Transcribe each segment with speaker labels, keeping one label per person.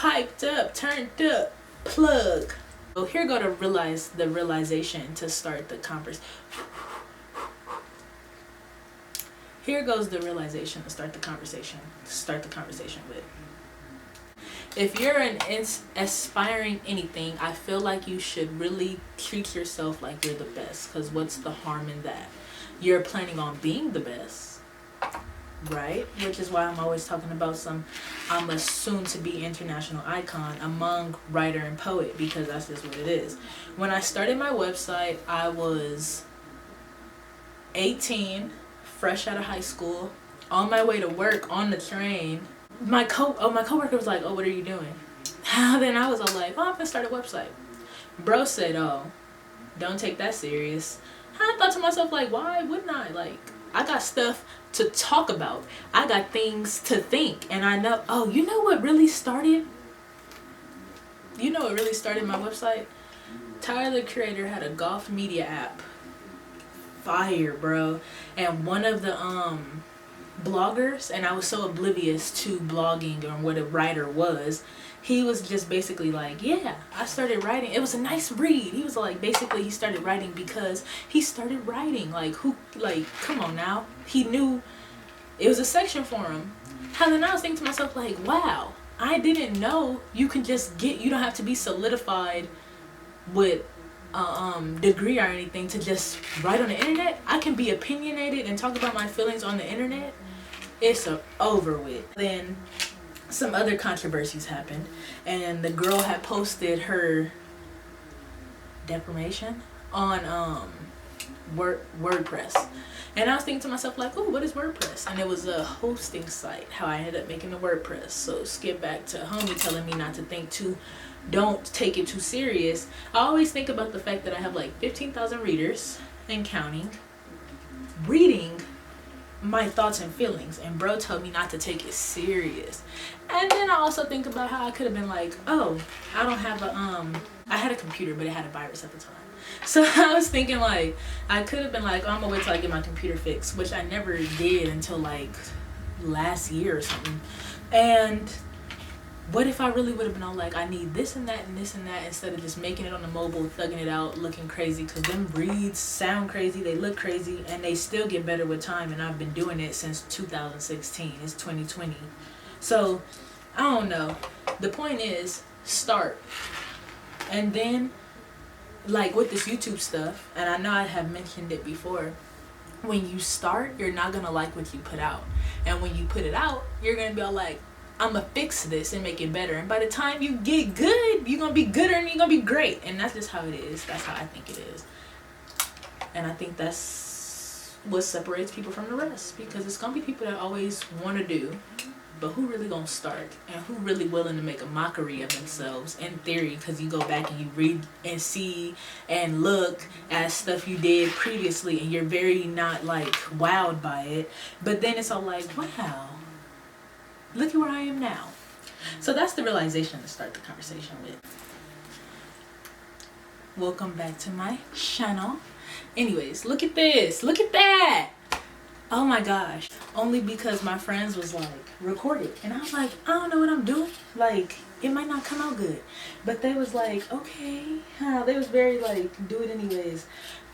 Speaker 1: hyped up, turned up, plug. So here go to realization to start the conversation. Here goes the realization to start the conversation. With. If you're an aspiring anything, I feel like you should really treat yourself like you're the best. Because what's the harm in that? You're planning on being the best, right? Which is why I'm always talking about I'm a soon-to-be international icon among writer and poet, because that's just what it is. When I started my website, I was 18, fresh out of high school, on my way to work on the train. My coworker was like, oh, what are you doing? Then I was all like, oh, I'm gonna start a website. Bro said, oh, don't take that serious. I thought to myself, like, why wouldn't I? Like, I got stuff to talk about. I got things to think. And I know, oh, you know what really started? You know what really started my website? Tyler, the creator, had a golf media app. Fire, bro. And one of the bloggers, and I was so oblivious to blogging or what a writer was, he was just basically like, yeah, I started writing. It was a nice read. He was like, basically he started writing because he started writing. Like, come on now. He knew it was a section for him. And then I was thinking to myself, like, wow, I didn't know you can just you don't have to be solidified with degree or anything to just write on the internet. I can be opinionated and talk about my feelings on the internet. It's over with. Then some other controversies happened, and the girl had posted her defamation on WordPress, and I was thinking to myself, like, oh, what is WordPress? And it was a hosting site. How I ended up making the WordPress. So skip back to homie telling me not to don't take it too serious. I always think about the fact that I have like 15,000 readers and counting, reading my thoughts and feelings, and bro told me not to take it serious. And then I also think about how I could have been like, oh, I don't have I had a computer, but it had a virus at the time. So I was thinking, like, I could have been like, oh, I'm gonna wait till I get my computer fixed, which I never did until like last year or something. And what if I really would have been all like, I need this and that and this and that, instead of just making it on the mobile, thugging it out, looking crazy? Because them reads sound crazy, they look crazy, and they still get better with time. And I've been doing it since 2016. It's 2020. So, I don't know. The point is, start. And then, like with this YouTube stuff, and I know I have mentioned it before, when you start, you're not going to like what you put out. And when you put it out, you're going to be all like, I'm gonna fix this and make it better. And by the time you get good, you're gonna be gooder and you're gonna be great. And that's just how it is. That's how I think it is. And I think that's what separates people from the rest. Because it's gonna be people that always want to do, but who really gonna start? And who really willing to make a mockery of themselves, in theory, because you go back and you read and see and look at stuff you did previously, and you're very not like wowed by it. But then it's all like, wow, look at where I am now. So that's the realization to start the conversation with. Welcome back to my channel. Anyways, look at this. Look at that. Oh my gosh. Only because my friends was like, record it. And I was like, I don't know what I'm doing. Like, it might not come out good. But they was like, okay. They was very like, do it anyways.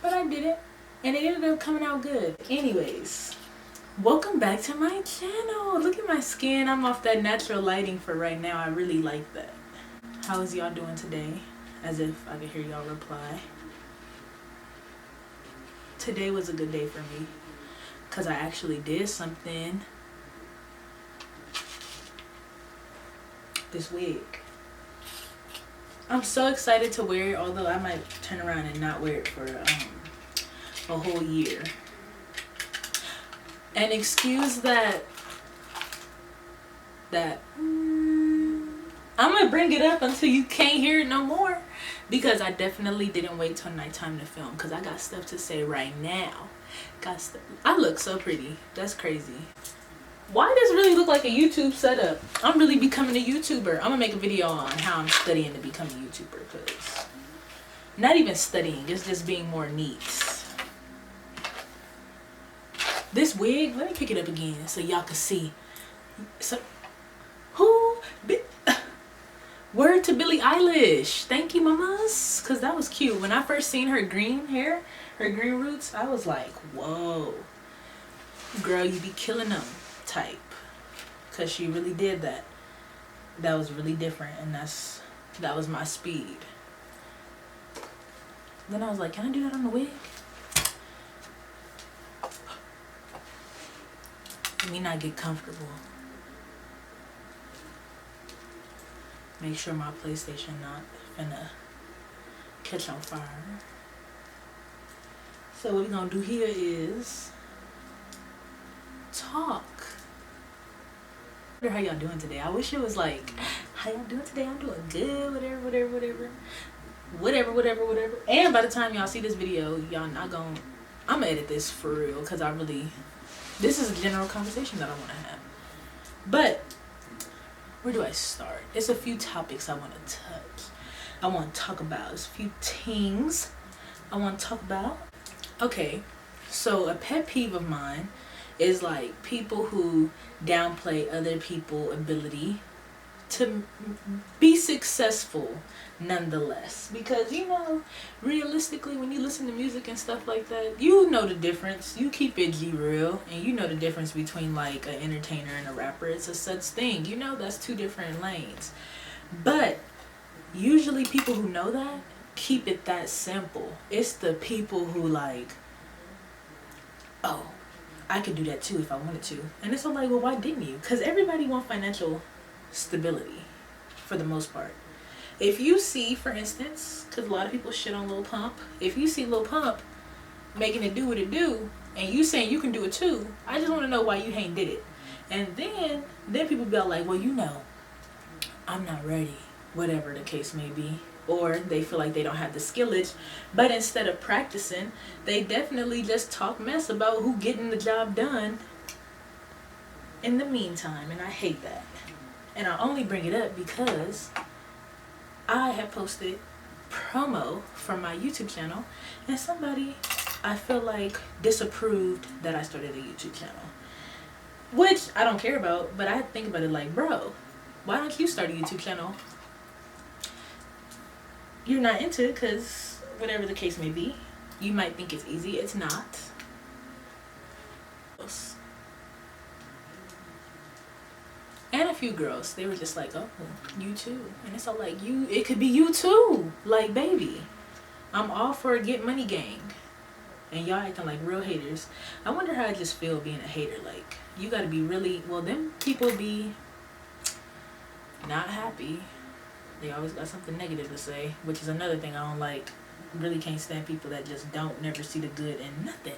Speaker 1: But I did it. And it ended up coming out good. Anyways. Welcome back to my channel. Look at my skin. I'm off that natural lighting for right now. I really like that. How is y'all doing today? As if I could hear y'all reply. Today was a good day for me, because I actually did something. This wig. I'm so excited to wear it, although I might turn around and not wear it for a whole year. And excuse that I'm gonna bring it up until you can't hear it no more, because I definitely didn't wait till nighttime to film, because I got stuff to say right now. I look so pretty. That's crazy. Why does it really look like a YouTube setup? I'm really becoming a YouTuber. I'm gonna make a video on how I'm studying to become a YouTuber, because not even studying, it's just being more neat. This wig, let me pick it up again so y'all can see. So, Word to Billie Eilish. Thank you, mamas. Because that was cute. When I first seen her green hair, her green roots, I was like, whoa. Girl, you be killing them type. Because she really did that. That was really different. And that was my speed. Then I was like, can I do that on the wig? Let me not get comfortable. Make sure my PlayStation not finna catch on fire. So what we're gonna do here is talk. I wonder how y'all doing today. I wish it was like, how y'all doing today? I'm doing good, whatever. And by the time y'all see this video, y'all not gonna, I'm gonna edit this for real, because this is a general conversation that I wanna have. But where do I start? There's a few topics I want to touch. I want to talk about. There's a few things I want to talk about. Okay, so a pet peeve of mine is like people who downplay other people's ability to be successful nonetheless. Because, you know, realistically, when you listen to music and stuff like that, you know the difference. You keep it G real, and you know the difference between like an entertainer and a rapper. It's a such thing. You know, that's two different lanes. But usually people who know that keep it that simple. It's the people who like, oh, I could do that too if I wanted to. And it's all like, well, why didn't you? Because everybody wants financial stability for the most part. If you see, for instance, because a lot of people shit on Lil Pump, if you see Lil Pump making it do what it do, and you saying you can do it too, I just want to know why you ain't did it. And then people be like, well, you know, I'm not ready, whatever the case may be. Or they feel like they don't have the skillage, but instead of practicing, they definitely just talk mess about who getting the job done in the meantime. And I hate that. And I only bring it up because I have posted promo for my YouTube channel, and somebody, I feel like, disapproved that I started a YouTube channel, which I don't care about. But I think about it like, bro, why don't you start a YouTube channel? You're not into it because whatever the case may be. You might think it's easy. It's not. And a few girls, they were just like, oh, you too. And it's all like, it could be you too. Like, baby, I'm all for a get money gang. And y'all acting like real haters. I wonder how I just feel being a hater. Like, you gotta be really, well, them people be not happy. They always got something negative to say, which is another thing I don't like. Really can't stand people that just don't never see the good in nothing.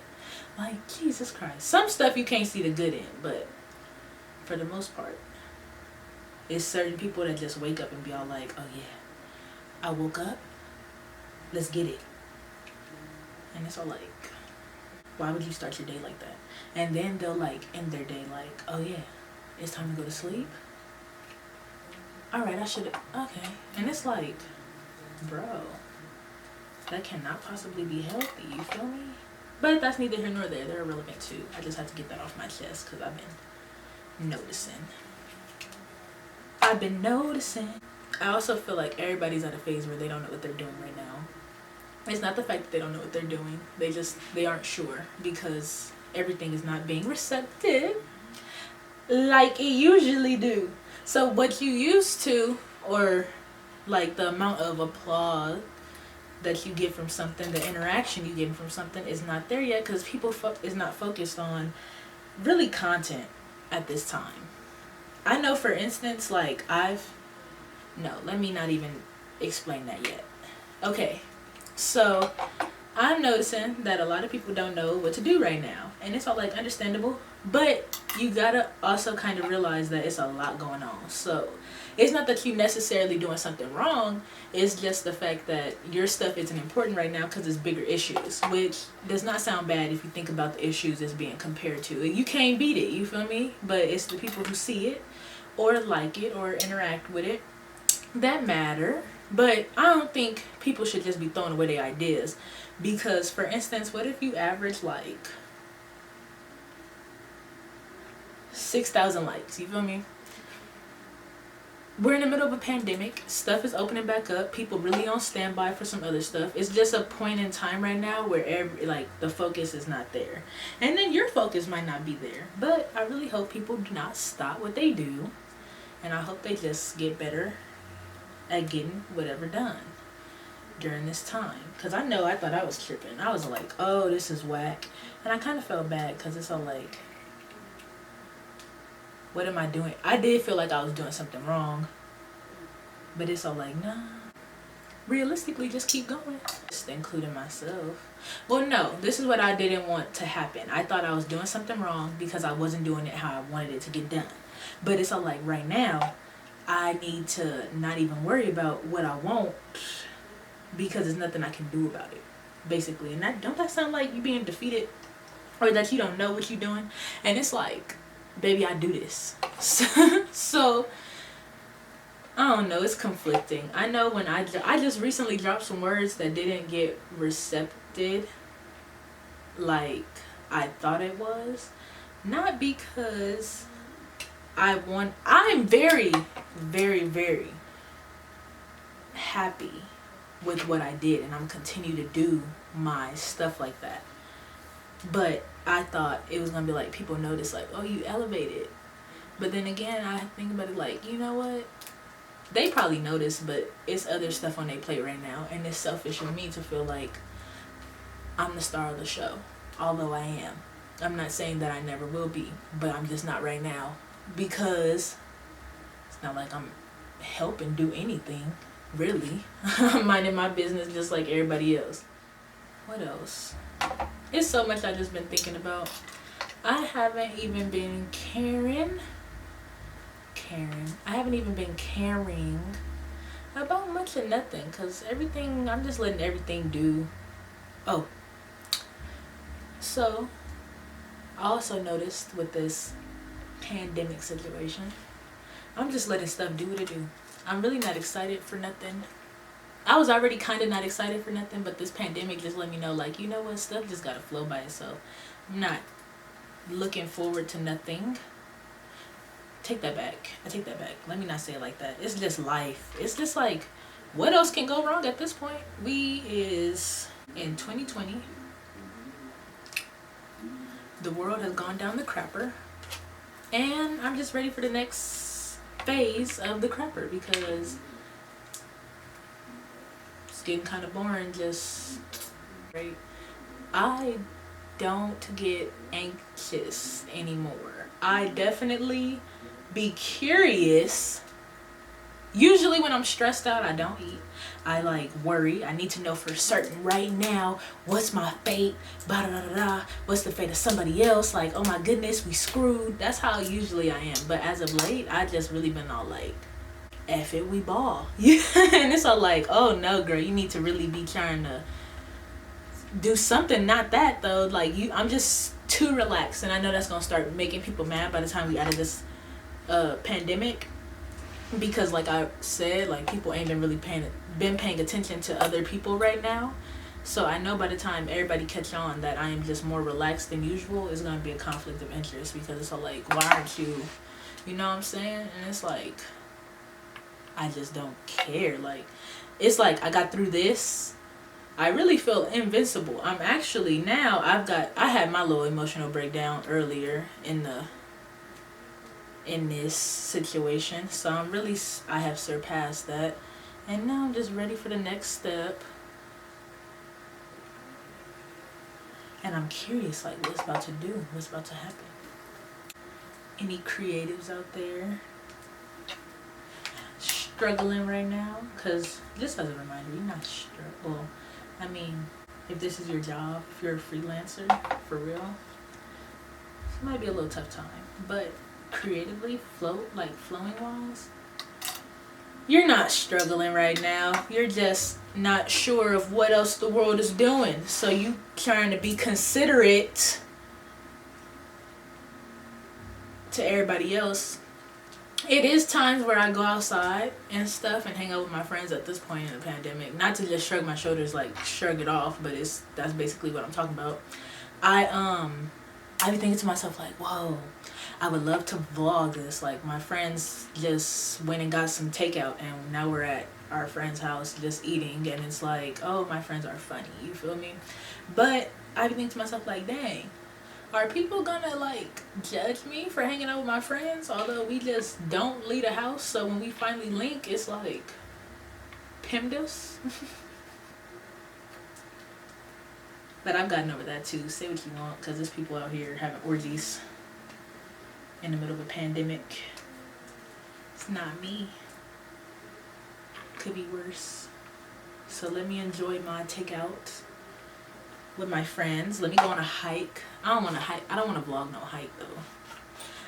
Speaker 1: Like, Jesus Christ. Some stuff you can't see the good in, but for the most part, it's certain people that just wake up and be all like, oh yeah, I woke up, let's get it. And it's all like, why would you start your day like that? And then they'll like end their day like, oh yeah, it's time to go to sleep. All right, I should, okay. And it's like, bro, that cannot possibly be healthy, you feel me? But that's neither here nor there. They're irrelevant too. I just have to get that off my chest because I've been noticing. I also feel like everybody's at a phase where they don't know what they're doing right now. It's not the fact that they don't know what they're doing. They aren't sure because everything is not being receptive like it usually do. So what you used to, or like the amount of applause that you get from something, the interaction you get from something is not there yet because people is not focused on really content at this time. I know, for instance, like let me not even explain that yet. Okay, so I'm noticing that a lot of people don't know what to do right now, and it's all like understandable, but you gotta also kind of realize that it's a lot going on. So it's not that you necessarily doing something wrong, it's just the fact that your stuff isn't important right now because it's bigger issues, which does not sound bad if you think about the issues as being compared to it. You can't beat it, you feel me? But it's the people who see it or like it or interact with it that matter. But I don't think people should just be throwing away their ideas because, for instance, what if you average like 6,000 likes, you feel me? we're in the middle of a pandemic. Stuff is opening back up. People really on standby for some other stuff. It's just a point in time right now where the focus is not there. And then your focus might not be there. But I really hope people do not stop what they do. And I hope they just get better at getting whatever done during this time. Because I know I thought I was tripping. I was like, oh, this is whack. And I kind of felt bad because it's all like, what am I doing? I did feel like I was doing something wrong. But it's all like, nah. Realistically, just keep going. Just including myself. Well, no. This is what I didn't want to happen. I thought I was doing something wrong because I wasn't doing it how I wanted it to get done. But it's all like, right now, I need to not even worry about what I want because there's nothing I can do about it. Basically. And don't that sound like you being defeated? Or that you don't know what you're doing? And it's like, baby, I do this. So I don't know, it's conflicting. I know when I just recently dropped some words that didn't get recepted like I thought it was. Not because I'm very, very, very happy with what I did, and I'm continue to do my stuff like that. But I thought it was gonna be like, people notice like, oh, you elevated. But then again, I think about it like, you know what? They probably notice, but it's other stuff on their plate right now. And it's selfish of me to feel like I'm the star of the show. Although I am. I'm not saying that I never will be. But I'm just not right now. Because it's not like I'm helping do anything. Really. I'm minding my business just like everybody else. What else? It's so much I've just been thinking about. I haven't even been caring. I haven't even been caring about much of nothing. Because everything, I'm just letting everything do. Oh. So, I also noticed with this pandemic situation, I'm just letting stuff do what it do. I'm really not excited for nothing. I was already kind of not excited for nothing, but this pandemic just let me know, like, you know what, stuff just gotta flow by itself. I'm not looking forward to nothing. Take that back. I take that back. Let me not say it like that. It's just life. It's just like, what else can go wrong at this point? We is in 2020. The world has gone down the crapper. And I'm just ready for the next phase of the crapper because it's getting kind of boring. Just right. I don't get anxious anymore. I definitely be curious. Usually when I'm stressed out, I don't eat. I like worry. I need to know for certain right now, what's my fate? Blah, blah, blah, blah. What's the fate of somebody else? Like, oh my goodness, we screwed. That's how usually I am. But as of late, I just really been all like, F it, we ball. And it's all like, oh no, girl, you need to really be trying to do something. Not that though. Like I'm just too relaxed. And I know that's going to start making people mad by the time we out of this pandemic, because like I said, like people ain't been really paying attention to other people right now. So I know by the time everybody catch on that I am just more relaxed than usual, it's gonna be a conflict of interest, because it's all like, why aren't you, you know what I'm saying? And it's like, I just don't care. Like, it's like I got through this, I really feel invincible. I'm actually now I had my little emotional breakdown earlier in this situation, so I have surpassed that, and now I'm just ready for the next step. And I'm curious, like, what's about to do, what's about to happen. Any creatives out there struggling right now? Because just as a reminder, you're not struggling. I mean, if this is your job, if you're a freelancer for real, it might be a little tough time, but creatively, flowing wise, you're not struggling right now. You're just not sure of what else the world is doing, so you trying to be considerate to everybody else. It is times where I go outside and stuff and hang out with my friends at this point in the pandemic, not to just shrug my shoulders, like shrug it off, but that's basically what I'm talking about. I be thinking to myself like, whoa, I would love to vlog this. Like my friends just went and got some takeout and now we're at our friend's house just eating, and it's like, oh, my friends are funny, you feel me? But I be thinking to myself like, dang, are people gonna like judge me for hanging out with my friends, although we just don't leave the house? So when we finally link, it's like PEMDAS. But I've gotten over that too. Say what you want, because there's people out here having orgies in the middle of a pandemic. It's not me. Could be worse. So let me enjoy my takeout with my friends. Let me go on a hike. I don't want to hike. I don't want to vlog no hike though.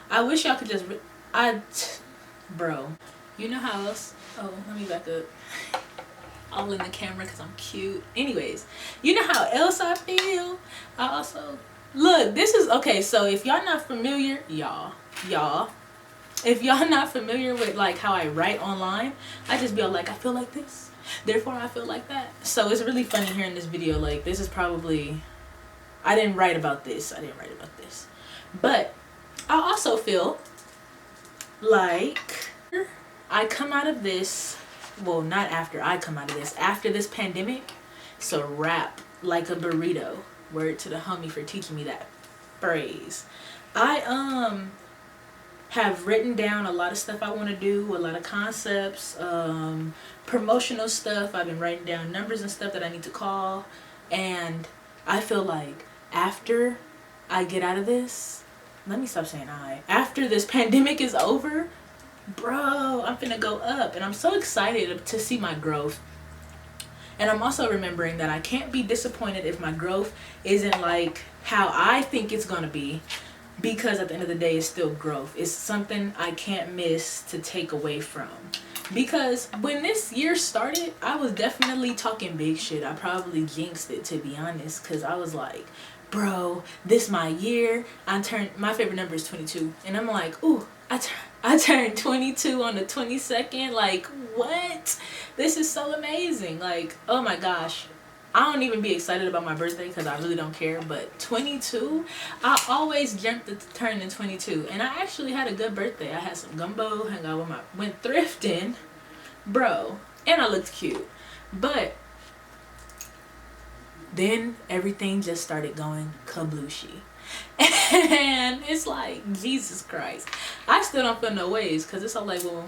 Speaker 1: I wish y'all could just bro, you know how else? Oh, let me back up. All in the camera because I'm cute. Anyways, you know how else I feel? I also look, this is okay. So if y'all not familiar, y'all, if y'all not familiar with like how I write online, I just be all like, I feel like this, therefore I feel like that. So it's really funny here in this video. Like this is probably, I didn't write about this. But I also feel like I come out of this, well, not after I come out of this, after this pandemic, so wrap like a burrito. Word to the homie for teaching me that phrase. I have written down a lot of stuff I want to do, a lot of concepts, promotional stuff. I've been writing down numbers and stuff that I need to call, and I feel like after I get out of this, let me stop saying after this pandemic is over, bro, I'm finna go up, and I'm so excited to see my growth. And I'm also remembering that I can't be disappointed if my growth isn't like how I think it's gonna be, because at the end of the day, it's still growth. It's something I can't miss to take away from. Because when this year started, I was definitely talking big shit. I probably jinxed it, to be honest, because I was like, bro, this my year. My favorite number is 22, and I'm like, ooh, I turned 22 on the 22nd. Like, what? This is so amazing. Like, oh my gosh. I don't even be excited about my birthday because I really don't care. But 22, I always dreamt of turning 22. And I actually had a good birthday. I had some gumbo, hung out with went thrifting, bro. And I looked cute. But then everything just started going kablooshy. And it's like, Jesus Christ. I still don't feel no ways, because it's all like, well,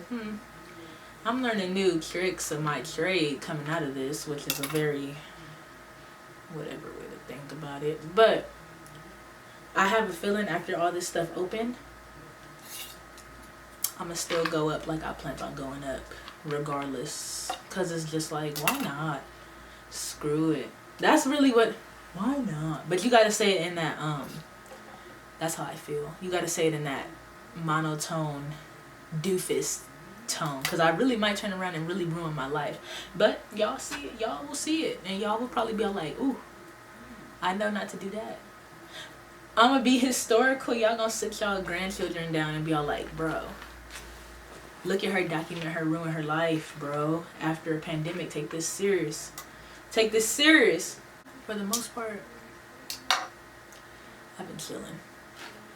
Speaker 1: I'm learning new tricks of my trade coming out of this, which is a very whatever way to think about it. But I have a feeling after all this stuff opened, I'm gonna still go up like I planned on going up regardless, because it's just like, why not? Screw it. That's really why not? But you gotta say it in that that's how I feel. You gotta say it in that monotone doofus tone, because I really might turn around and really ruin my life. But y'all see it, y'all will see it, and y'all will probably be all like, ooh, I know not to do that. I'm gonna be historical. Y'all gonna sit y'all grandchildren down and be all like, bro, look at her, document her, ruin her life, bro. After a pandemic, take this serious. Take this serious. For the most part, I've been chilling.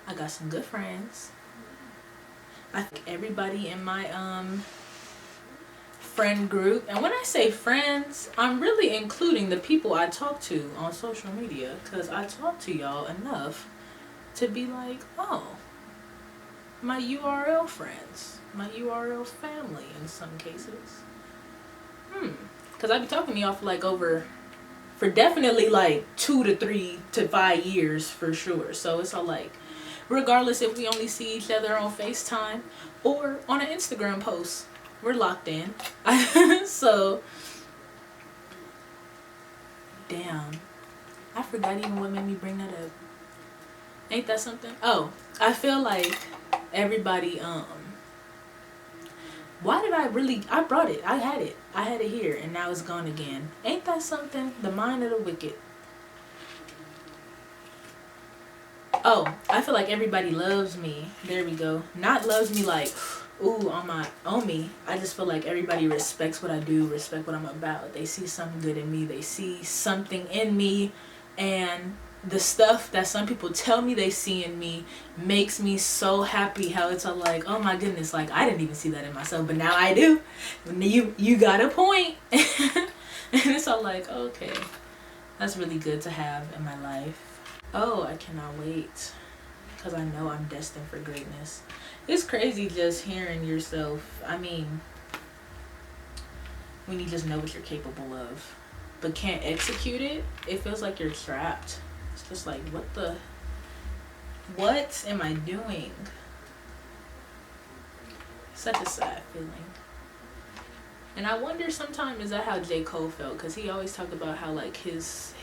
Speaker 1: I got some good friends. I think everybody in my friend group, and when I say friends, I'm really including the people I talk to on social media, because I talk to y'all enough to be like, oh, my URL friends, my URL family in some cases. Because I be talking to y'all for like for definitely like 2 to 3 to 5 years for sure. So it's all like, regardless if we only see each other on FaceTime or on an Instagram post, we're locked in. So, damn, I forgot even what made me bring that up. Ain't that something? Oh, I feel like everybody, why did I brought it. I had it here, and now it's gone again. Ain't that something? The mind of the wicked. Oh, I feel like everybody loves me. There we go. Not loves me like, ooh, on me. I just feel like everybody respects what I do, respect what I'm about. They see something good in me. They see something in me, and the stuff that some people tell me they see in me makes me so happy. How it's all like, oh my goodness, like I didn't even see that in myself, but now I do. You got a point. And it's all like, okay, that's really good to have in my life. Oh, I cannot wait, because I know I'm destined for greatness. It's crazy just hearing yourself. I mean, when you just know what you're capable of but can't execute it, it feels like you're trapped. It's just like, what am I doing? Such a sad feeling. And I wonder sometimes, is that how J. Cole felt? Because he always talked about how like his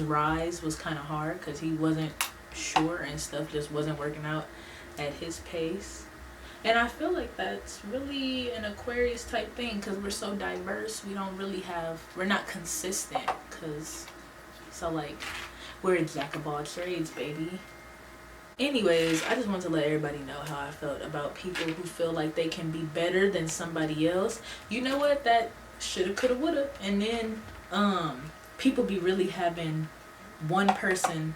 Speaker 1: rise was kind of hard because he wasn't sure and stuff just wasn't working out at his pace. And I feel like that's really an Aquarius type thing because we're so diverse. We're not consistent because, so like, we're a jack of all trades, baby. Anyways, I just want to let everybody know how I felt about people who feel like they can be better than somebody else. You know what? That shoulda, coulda, woulda. And then people be really having one person,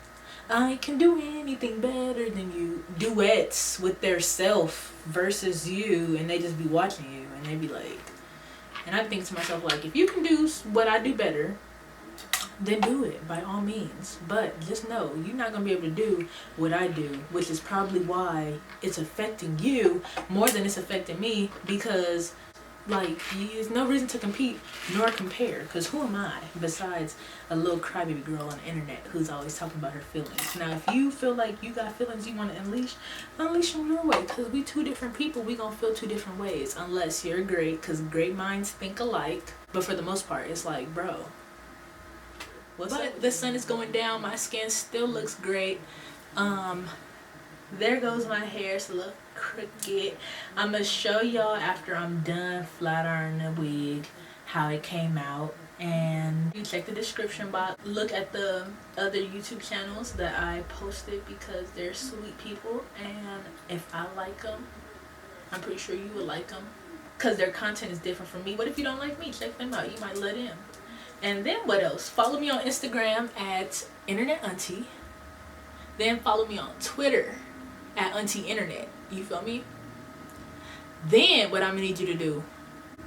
Speaker 1: I can do anything better than you, duets with their self versus you, and they just be watching you and they be like, and I think to myself like, if you can do what I do better, then do it by all means. But just know you're not gonna be able to do what I do, which is probably why it's affecting you more than it's affecting me, because like there's no reason to compete nor compare, because who am I besides a little crybaby girl on the internet who's always talking about her feelings. Now if you feel like you got feelings you want to unleash them your way, because we two different people, we gonna feel two different ways, unless you're great, because great minds think alike. But for the most part, it's like, bro, what's up? The sun is going down, my skin still looks great. There goes my hair, it's a little crooked. I'm gonna show y'all after I'm done flat ironing the wig how it came out. And you check the description box, look at the other YouTube channels that I posted because they're sweet people, and if I like them, I'm pretty sure you would like them because their content is different from me. What if you don't like me? Check them out, you might let in. And then what else? Follow me on Instagram at internetaunty. Then follow me on Twitter at auntyinternet. You feel me? Then what I'm gonna need you to do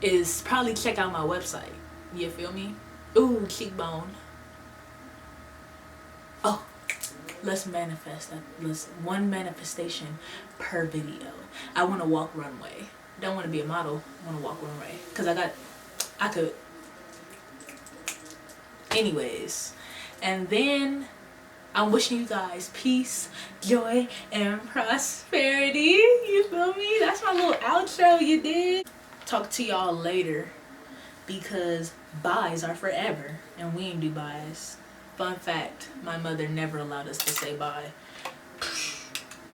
Speaker 1: is probably check out my website. You feel me? Ooh, cheekbone. Oh, let's manifest that. Let's one manifestation per video. I want to walk runway. Don't want to be a model. I want to walk runway because I could. Anyways, and then I'm wishing you guys peace, joy, and prosperity. You feel me? That's my little outro, you did. Talk to y'all later because byes are forever and we ain't do byes. Fun fact, my mother never allowed us to say bye.